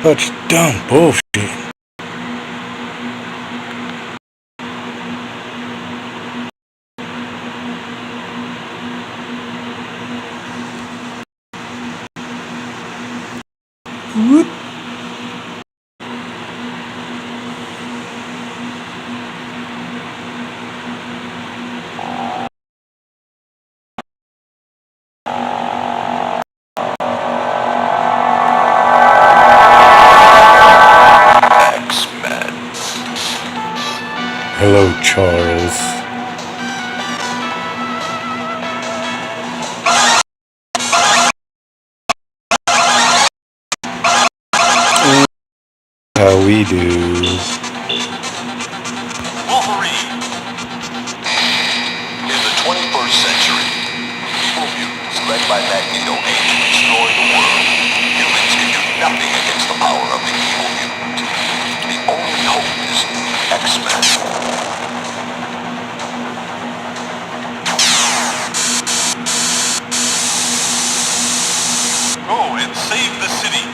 Such dumb bullshit. Whoop. Hello, Charles. How we do. Wolverine. In the 21st century, evil mutants led by Magneto aim to destroy the world. Humans can do nothing against the power of the evil mutant. The only hope is X-Men. Go and save the city.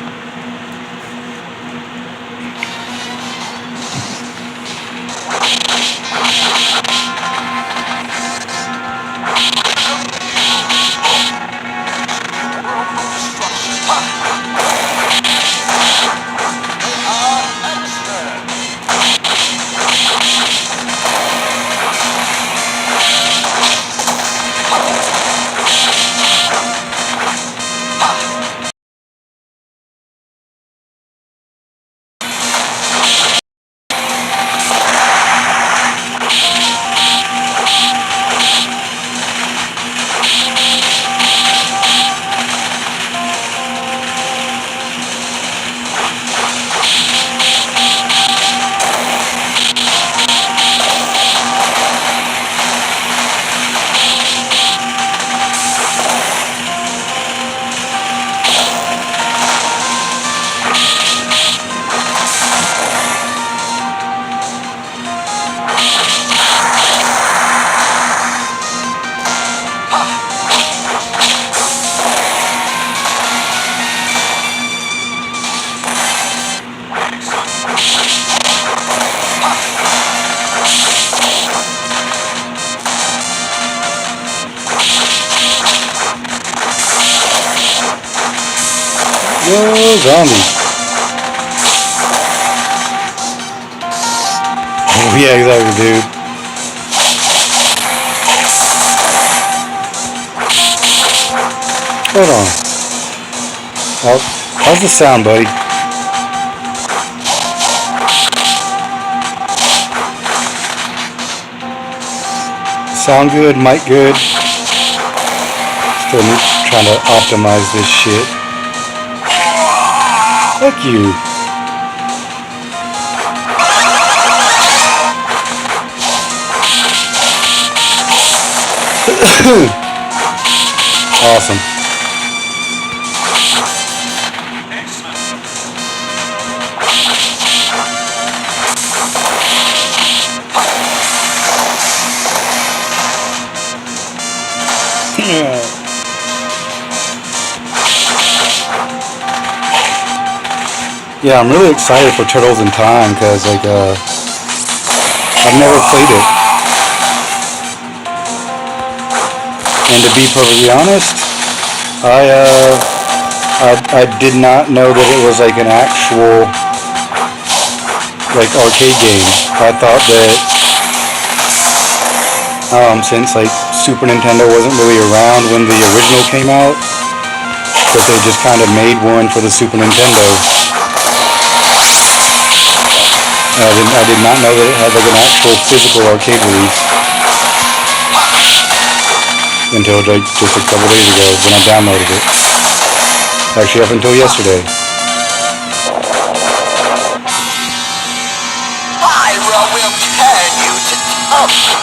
Whoa, zombies. Oh, yeah, exactly, dude. Hold on. How's the sound, buddy? Sound good, mic good. Still trying to optimize this shit. Fuck you. Awesome. Yeah, I'm really excited for Turtles in Time because, like, I've never played it. And to be perfectly honest, I did not know that it was like an actual, like, arcade game. I thought that, since, like, Super Nintendo wasn't really around when the original came out, that they just kind of made one for the Super Nintendo. I did not know that it had like an actual physical arcade release until like just a couple days ago when I downloaded it. Actually up until yesterday. Myra will turn you to dust.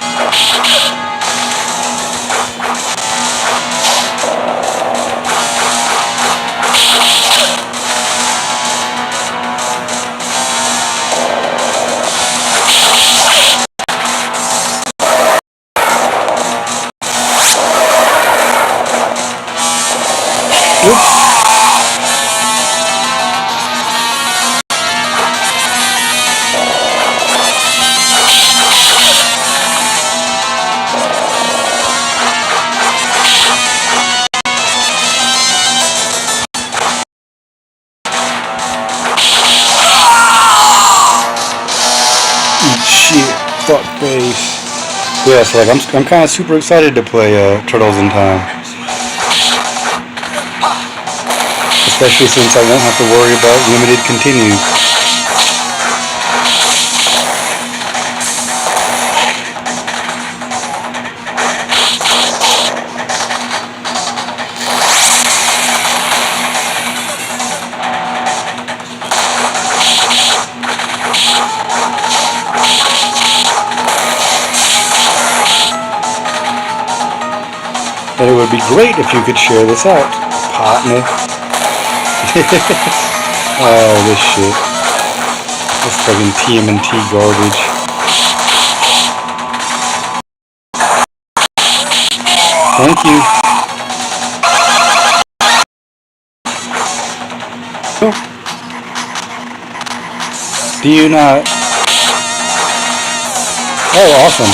Yeah, so like I'm kind of super excited to play Turtles in Time, especially since I won't have to worry about limited continues. But it would be great if you could share this out, partner. Oh, this shit. This fucking TMNT garbage. Thank you. Do you not? Oh, awesome.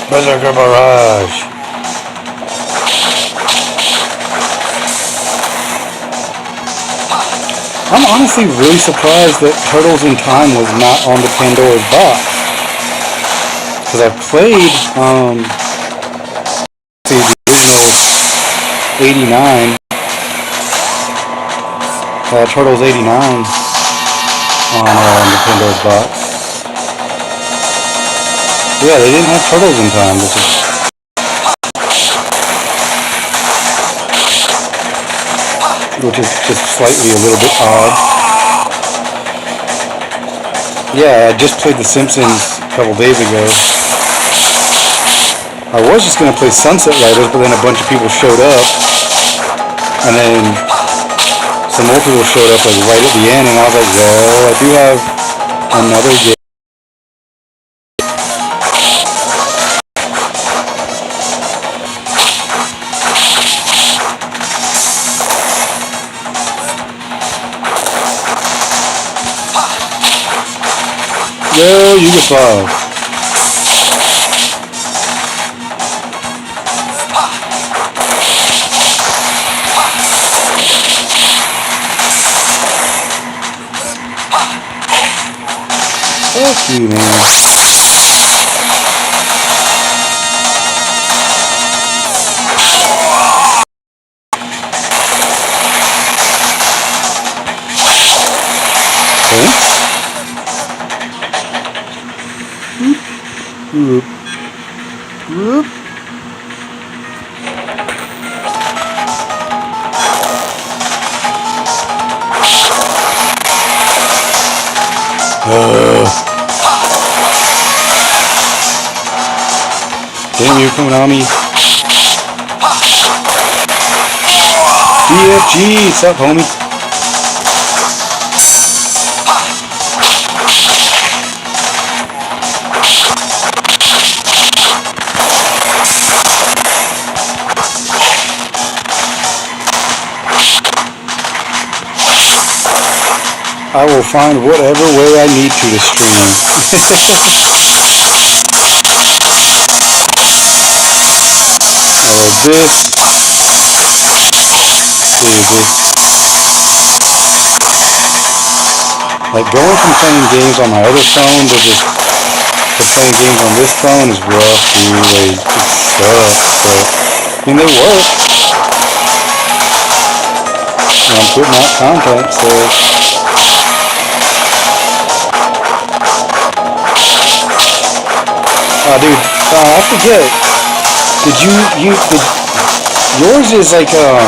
Berserker Barrage. I'm honestly really surprised that Turtles in Time was not on the Pandora's box. Because I've played the original 89, Turtles 89 on the Pandora's box. Yeah, they didn't have Turtles in Time, which is just slightly a little bit odd. Yeah, I just played The Simpsons a couple days ago. I was just going to play Sunset Riders, but then a bunch of people showed up. And then some more people showed up like right at the end, and I was like, well, I do have another game. Yo, Yugoslav. Fuck you, man. Whoop. Whoop. Damn you, Konami. BFG, what's up, homie? I will find whatever way I need to stream. This like going from playing games on my other phone to playing games on this phone is rough, dude. Like, it sucks, but I mean they work. And I'm putting out content, so dude, I forget. Yours is like a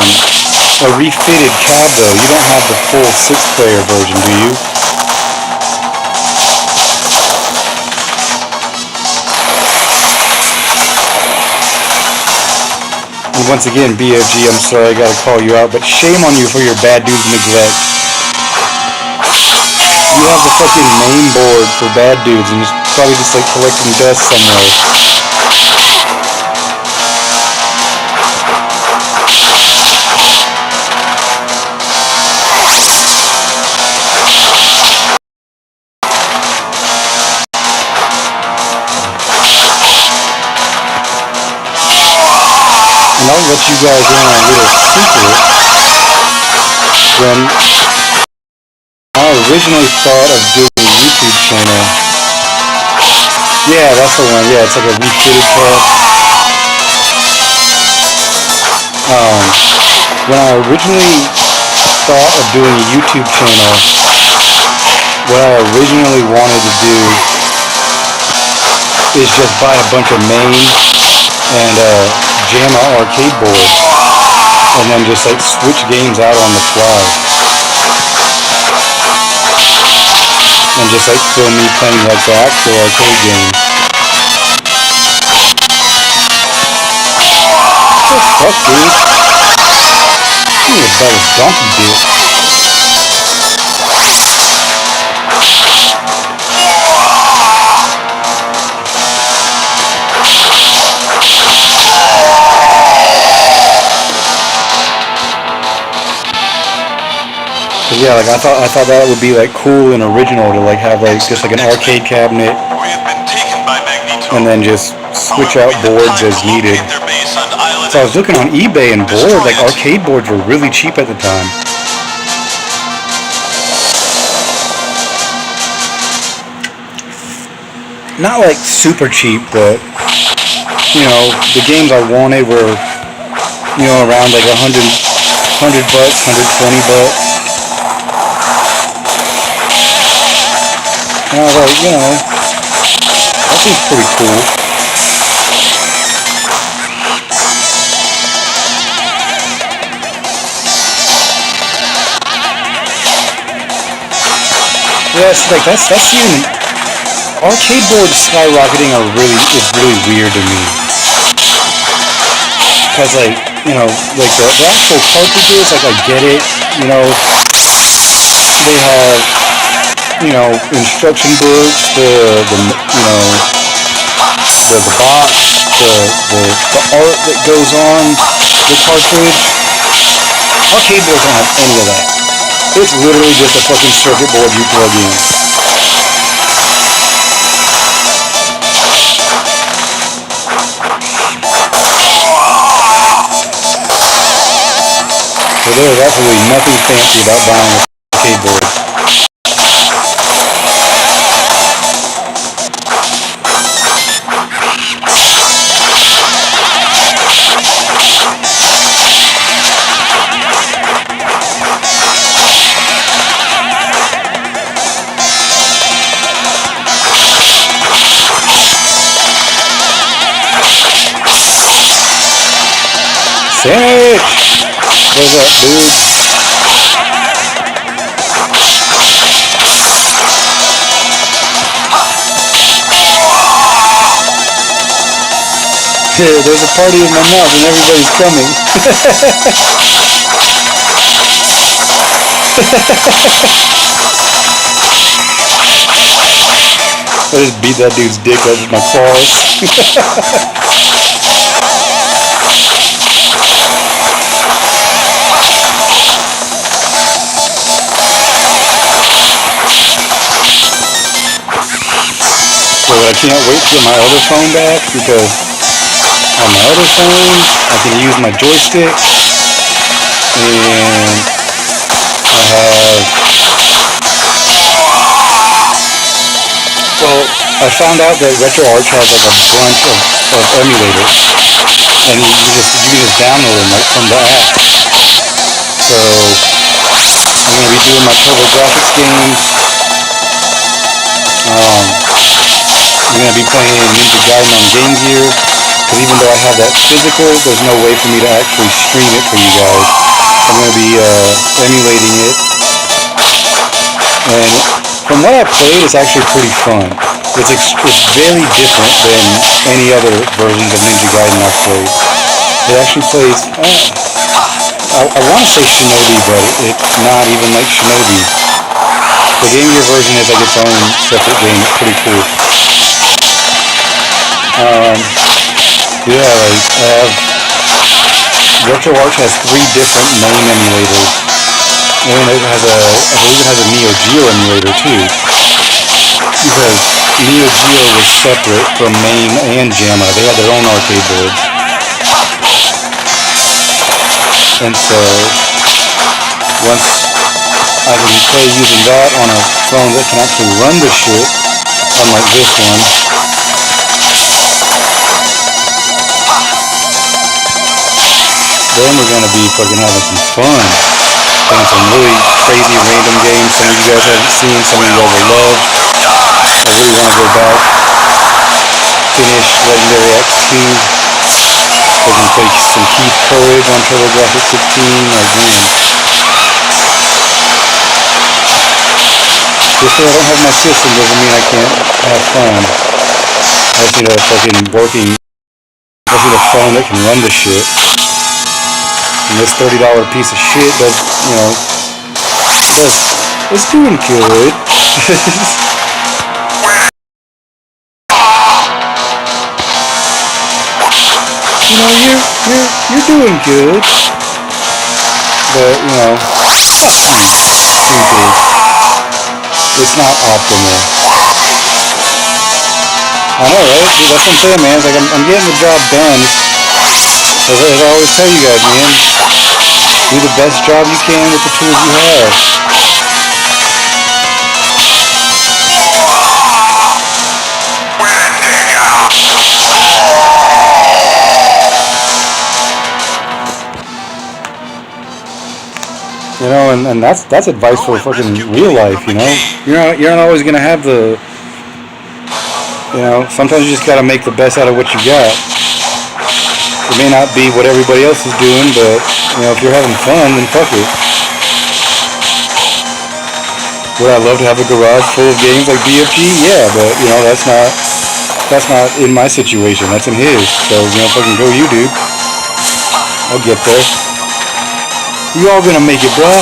refitted cab though. You don't have the full 6-player version, do you? And once again, BFG, I'm sorry I gotta call you out, but shame on you for your bad dude's neglect. You have the fucking main board for bad dudes and it's probably just like collecting dust somewhere. I'll let you guys in on a little secret. When I originally thought of doing a YouTube channel, yeah, that's the one. Yeah, it's like a refitted cast. When I originally thought of doing a YouTube channel, what I originally wanted to do is just buy a bunch of Mame and JAMA arcade boards, and then just like switch games out on the fly, and just like film me playing like the actual arcade game. What the fuck, dude? You need about a donkey dick. Yeah, like I thought that would be like cool and original to like have like just like an arcade cabinet, and then just switch out boards as needed. So I was looking on eBay, and boards, like arcade boards, were really cheap at the time. Not like super cheap, but you know, the games I wanted were, you know, around like $100 bucks, $120. And I was like, you know, that seems pretty cool. Yeah, it's like that's even arcade boards skyrocketing is really weird to me. Cause like, you know, like the actual cartridges, like I get it, you know, they have, you know, instruction books, the you know, the box, the art that goes on the cartridge. Arcade boards don't have any of that. It's literally just a fucking circuit board you plug in. So there's absolutely nothing fancy about buying an arcade board. Sandwich! What's up, dude? Yeah, there's a party in my mouth and everybody's coming. I just beat that dude's dick up with my claws. But I can't wait to get my other phone back, because on my other phone I can use my joystick, and I have, well, I found out that RetroArch has like a bunch of emulators, and you can just download them right from the app. So I'm going to be doing my TurboGrafx games. I'm going to be playing Ninja Gaiden on Game Gear, because even though I have that physical, there's no way for me to actually stream it for you guys. I'm going to be emulating it, and from what I played, it's actually pretty fun. It's very different than any other versions of Ninja Gaiden I've played. It actually plays, I want to say Shinobi, but it's not even like Shinobi. The Game Gear version is like its own separate game. It's pretty cool. Yeah, like I have, RetroArch has 3 different Mame emulators, and it has I believe it has a Neo Geo emulator too, because Neo Geo was separate from Mame and JAMA. They had their own arcade boards. And so once I can play using that on a phone that can actually run the shit, unlike this one, then we're gonna be fucking having some fun. Playing some really crazy random games some of you guys haven't seen, some of you guys will love. I really want to go back, finish Legendary X2. I can play some Keith Courage on TurboGrafx 16. Like, man. Just because I don't have my system doesn't mean I can't have fun. I just need a fucking working, I just need a phone that can run the shit. And this $30 piece of shit does, you know, it's doing good. You know, you're doing good. But, you know, fuck you, stupid. It's not optimal. I know, right? Dude, that's what I'm saying, man. It's like, I'm getting the job done. As I always tell you guys, man, do the best job you can with the tools you have. You know, and that's advice for fucking real life, you know? You're not always gonna have the, you know, sometimes you just gotta make the best out of what you got. It may not be what everybody else is doing, but, you know, if you're having fun, then fuck it. Would I love to have a garage full of games like BFG? Yeah, but, you know, that's not in my situation. That's in his. So, you know, fucking go you, dude. I'll get there. You all gonna make it, bruh.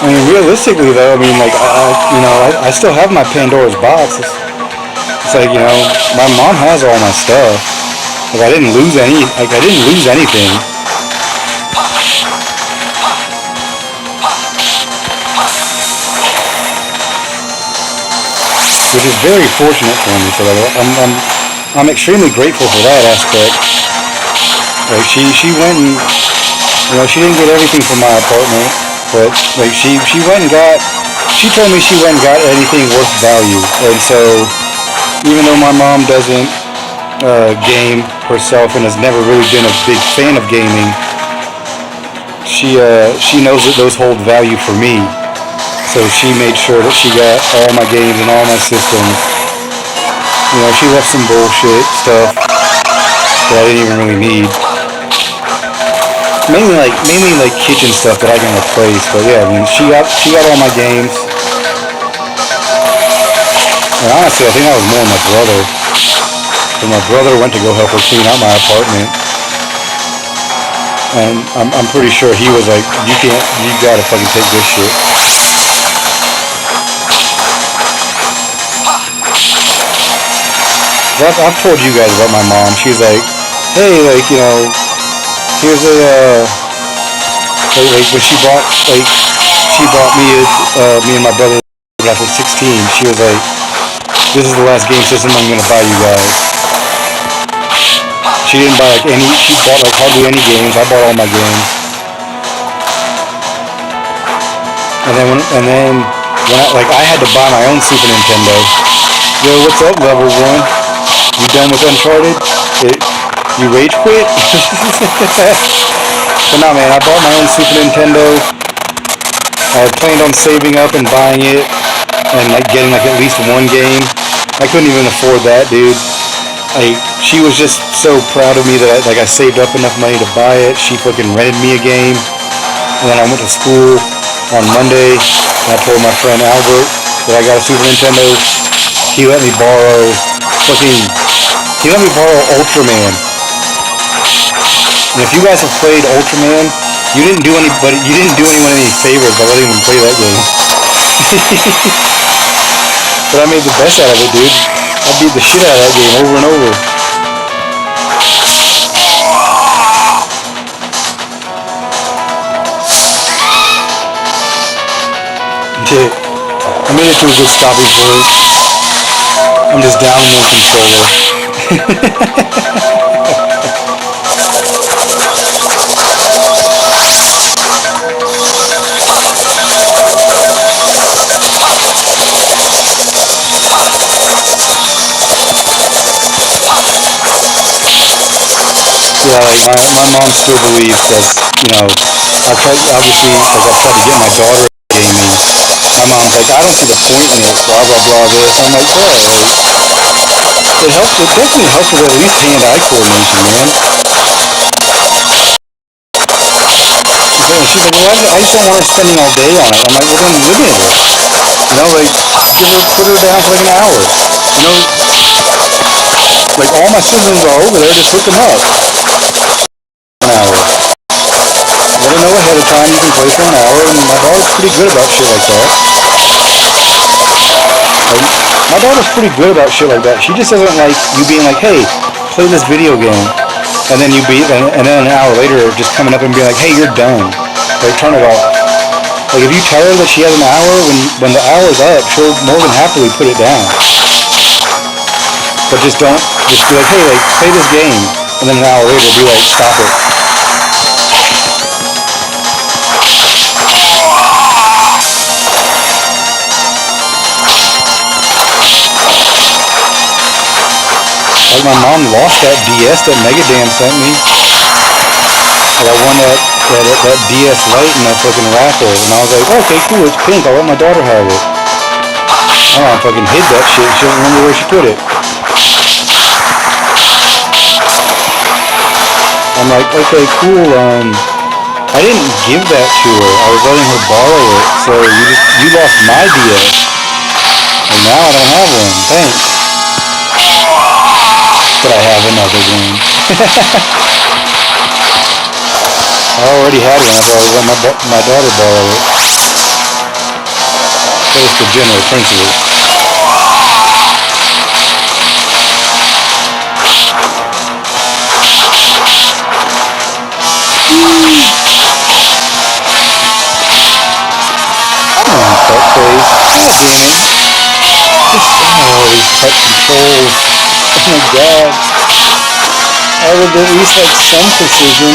I mean, realistically, though, I mean, like, I still have my Pandora's box. It's like, you know, my mom has all my stuff. Like, I didn't lose anything. Which is very fortunate for me. So, like, I'm extremely grateful for that aspect. Like, she went and, you know, she didn't get everything from my apartment. But, like, she went and got, she told me she went and got anything worth value. And so, even though my mom doesn't game herself and has never really been a big fan of gaming, she knows that those hold value for me. So she made sure that she got all my games and all my systems. You know, she left some bullshit stuff that I didn't even really need. Mainly like kitchen stuff that I can replace, but yeah, I mean, she got all my games. And honestly, I think that was more my brother. So my brother went to go help her clean out my apartment, and I'm pretty sure he was like, you gotta fucking take this shit. I've told you guys about my mom. She's like, hey, like, you know, here's a, like when she bought me and my brother after 16, she was like, this is the last game system I'm gonna buy you guys. She didn't buy she bought like hardly any games. I bought all my games. And then when I had to buy my own Super Nintendo. Yo, what's up, level 1? You done with Uncharted? You rage quit? But no, man, I bought my own Super Nintendo. I had planned on saving up and buying it and like getting like at least one game. I couldn't even afford that, dude. She was just so proud of me that I saved up enough money to buy it. She fucking rented me a game. And then I went to school on Monday and I told my friend Albert that I got a Super Nintendo. He let me borrow Ultraman. And if you guys have played Ultraman, You didn't do anyone any favors by letting them play that game. But I made the best out of it, dude. I beat the shit out of that game over and over. I made it to a good stopping point. I'm just down one controller. Yeah, like my mom still believes that, I've tried, obviously, like I've tried to get my daughter gaming. My mom's like, I don't see the point in it, blah, blah, blah, this. I'm like, bro, like, it definitely helps with at least hand-eye coordination, man. She's like, well, I just don't want her spending all day on it. I'm like, well, then limit it. Like, put her down for like an hour. Like all my siblings are over there, just hook them up. An hour. Let her know ahead of time you can play for an hour, and my daughter's pretty good about shit like that. My daughter's pretty good about shit like that. She just doesn't like you being like, hey, play this video game. And then and then an hour later just coming up and being like, hey, you're done. Like, turn it off. Like, if you tell her that she has an hour, when the hour's up, she'll more than happily put it down. But just be like, hey, like, play this game. And then an hour later be like, stop it. Like, my mom lost that DS that Mega Dan sent me. Like, I won that DS Lite in that fucking raffle. And I was like, okay, cool, it's pink. I'll let my daughter have it. Oh, I fucking hid that shit. She doesn't remember where she put it. I'm like, okay, cool, I didn't give that to her. I was letting her borrow it. So you lost my DS. And now I don't have one. Thanks. But I have another one. I already had one. I've already let my daughter borrow it. But it's the general principle. Come on, fuck face. God damn it. These touch controls. Oh my god. I would at least like some precision.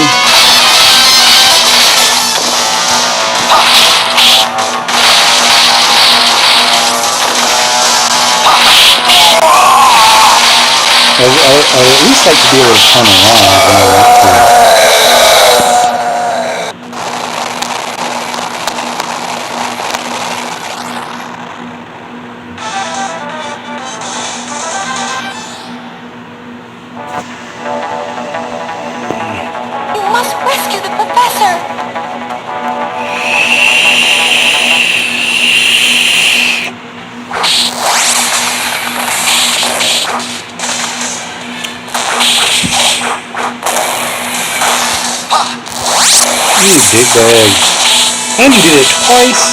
I'd at least like to be able to turn around when I want to. You dickbag. And you did it twice.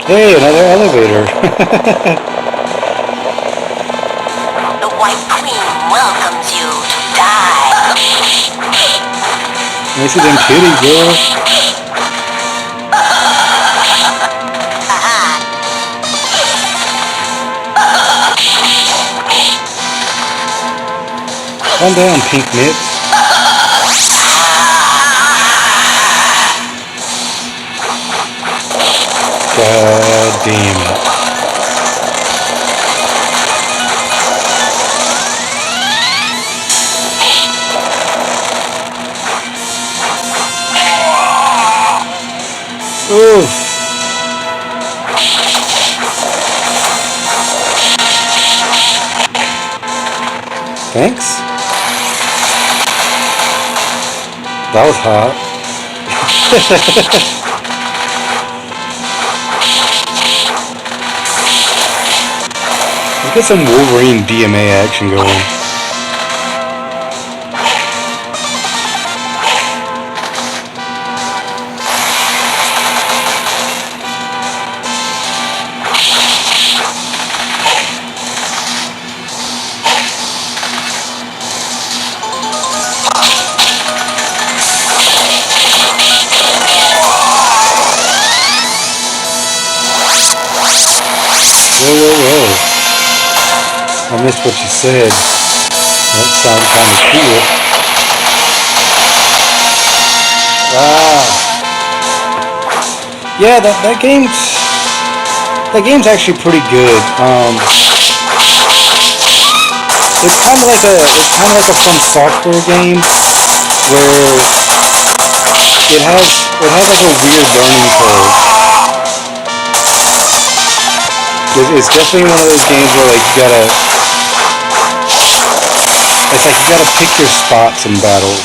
Hey, another elevator. The White Queen welcomes you to die. Let me see them titties, girl. Calm down, pink nips. God damn it. Oof. Thanks. That was hot. Let's get some Wolverine DMA action going. Whoa. I missed what you said. That sounded kind of cool. Yeah, that game's actually pretty good. It's kind of like a From Software game where it has like a weird learning curve. It's definitely one of those games where like you gotta pick your spots in battles.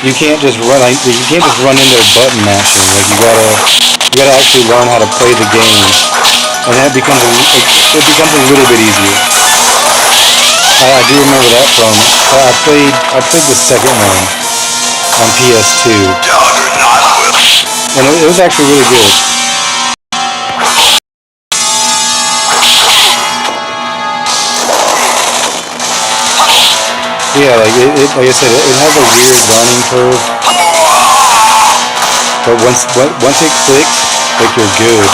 You can't just run in there button mashing. Like you gotta actually learn how to play the game, and then it becomes a little bit easier. I do remember that from. I played the second one on PS2, and it was actually really good. Yeah, like I said, it has a weird learning curve, but once it clicks, like you're good.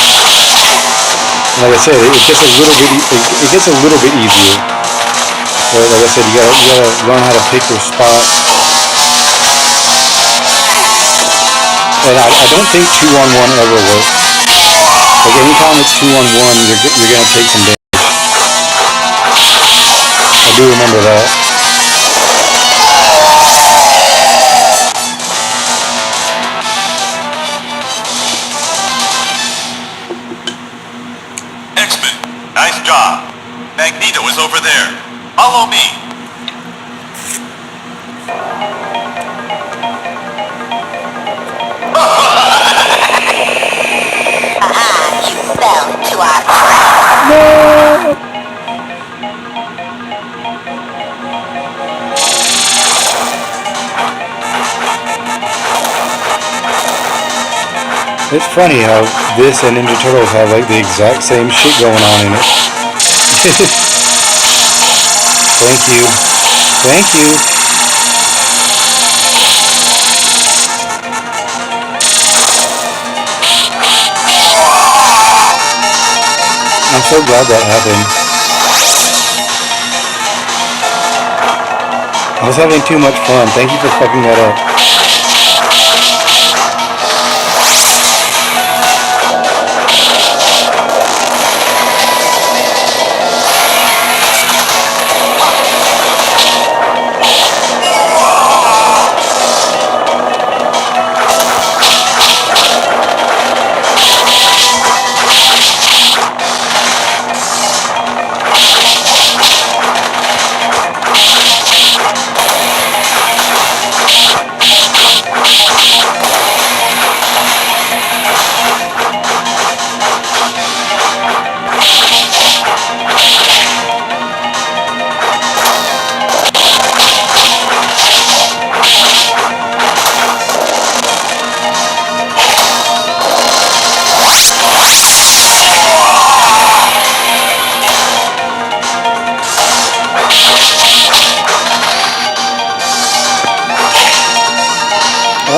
And like I said, it gets a little bit easier. But like I said, you gotta learn how to pick your spot. And I don't think 2-on-1 ever works. Like anytime it's 2-on-1, you're gonna take some damage. I do remember that. Nice job. Magneto is over there. Follow me. You fell into our trap. No! It's funny how this and Ninja Turtles have like the exact same shit going on in it. Thank you. I'm so glad that happened. I was having too much fun. Thank you for fucking that up.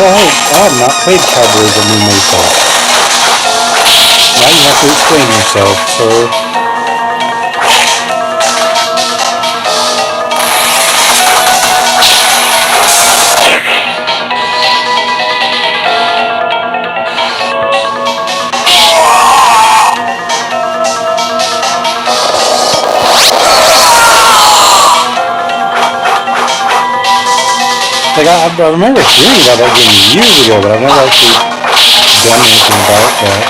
I have not played Cowboys of New Mesa. Now you have to explain yourself, sir. Like, I remember hearing about that game years ago, but I've never actually done anything about that.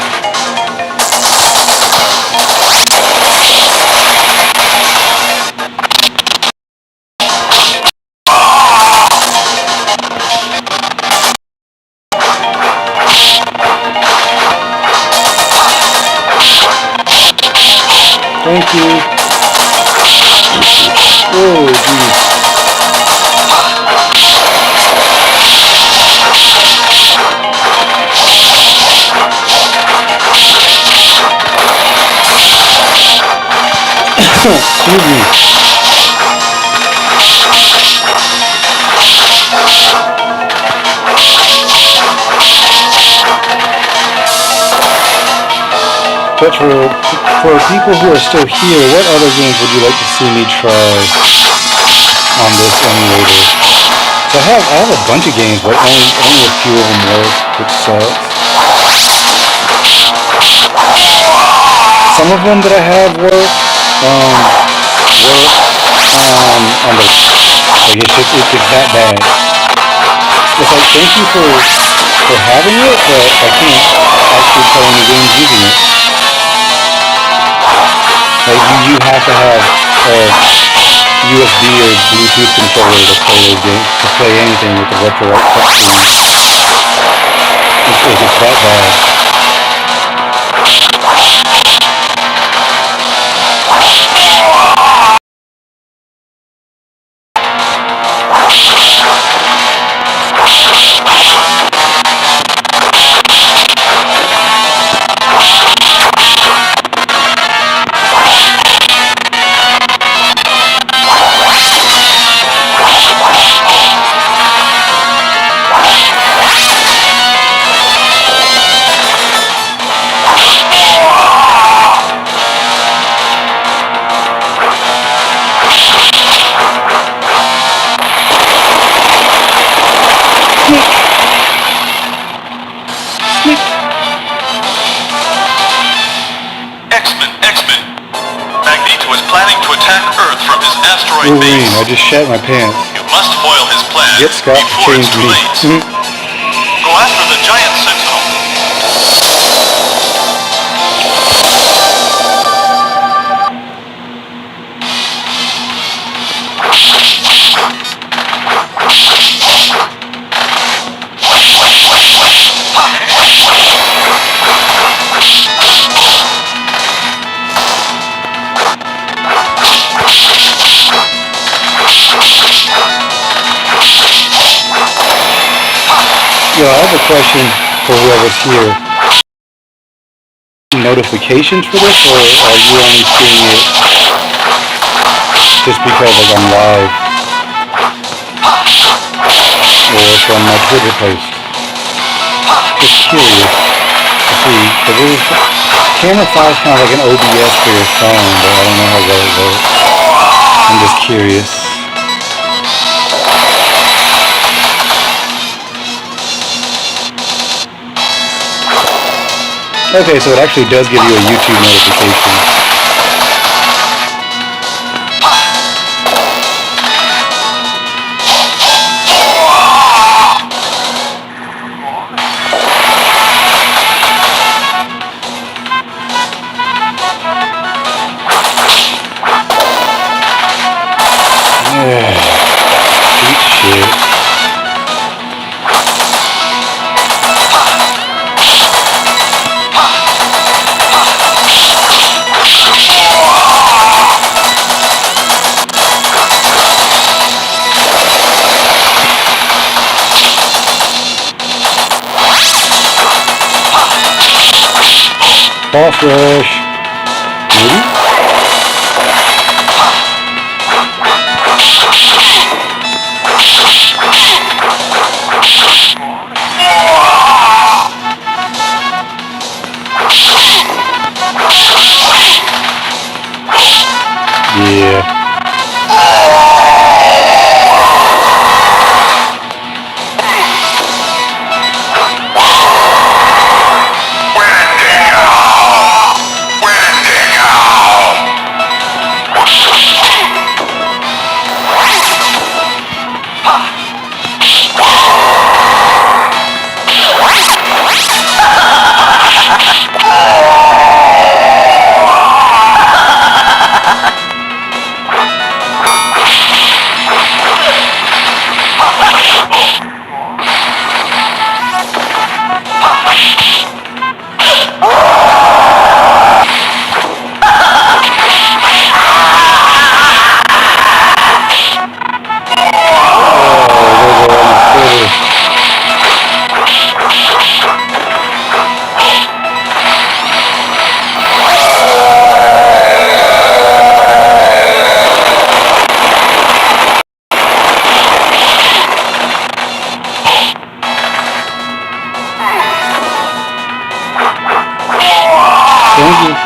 Thank you. Oh, geez. Excuse me. But for people who are still here, what other games would you like to see me try on this emulator? So I have a bunch of games, but only a few of them work, which sucks. Some of them that I have work on the, like it's that bad. It's like, thank you for having it, but I can't actually play any games using it. Like, you have to have a USB or Bluetooth controller to play those games, to play anything with the retro touchscreen. It's that bad. Wolverine, I just shat my pants. You must foil his plan. Get Scott to change me. Go after the giant sentinel. Yo, I have a question for whoever's here. Notifications for this, or are you only seeing it just because like I'm live? Or from my Twitter post? Just curious to see, because CameraFi is kind of like an OBS for your phone, but I don't know how well it works. I'm just curious. Okay, so it actually does give you a YouTube notification. Eat shit. Boss rush. Maybe? Yeah. Thank you.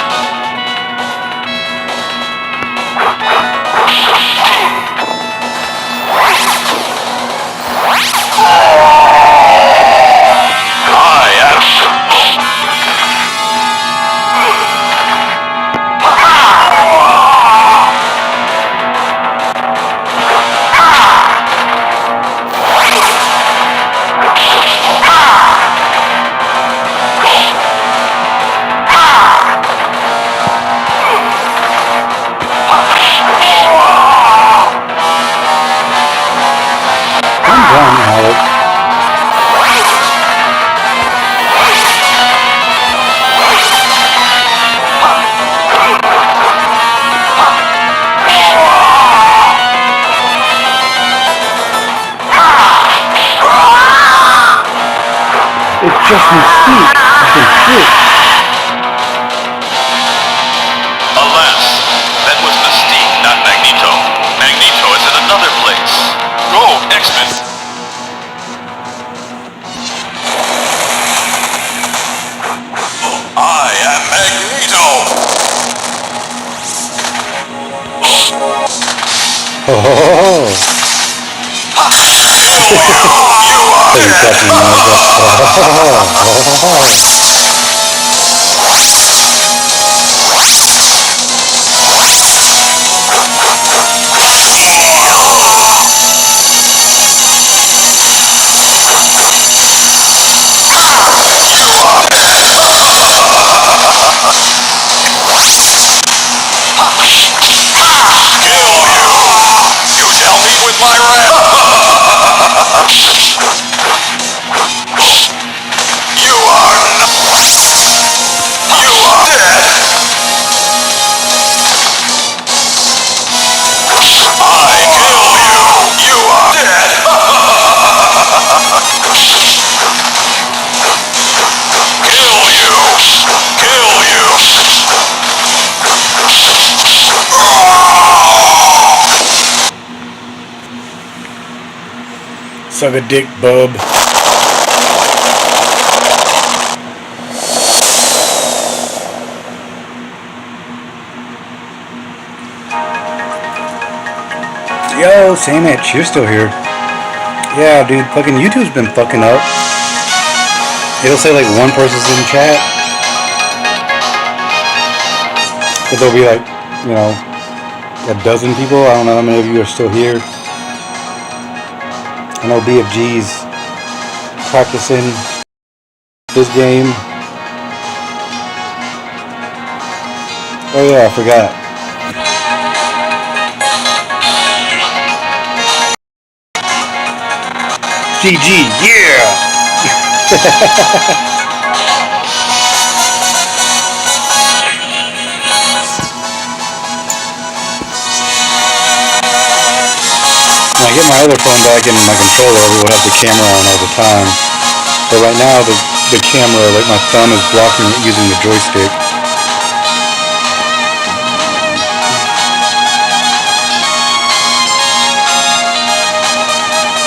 It's just Mystique. Fucking shit. Alas, that was Mystique, not Magneto. Magneto is in another place. Go, X-Men! I am Magneto! Oh. Suck a dick, bub. Yo, Sandwich, you're still here. Yeah, dude, fucking YouTube's been fucking up. It'll say like one person's in chat, but there'll be like, you know, a dozen people. I don't know how many of you are still here. I know BFG's practicing this game. Oh yeah, I forgot. GG, yeah! When I get my other phone back and my controller, we will have the camera on all the time. But right now, the camera, like my thumb is blocking it using the joystick.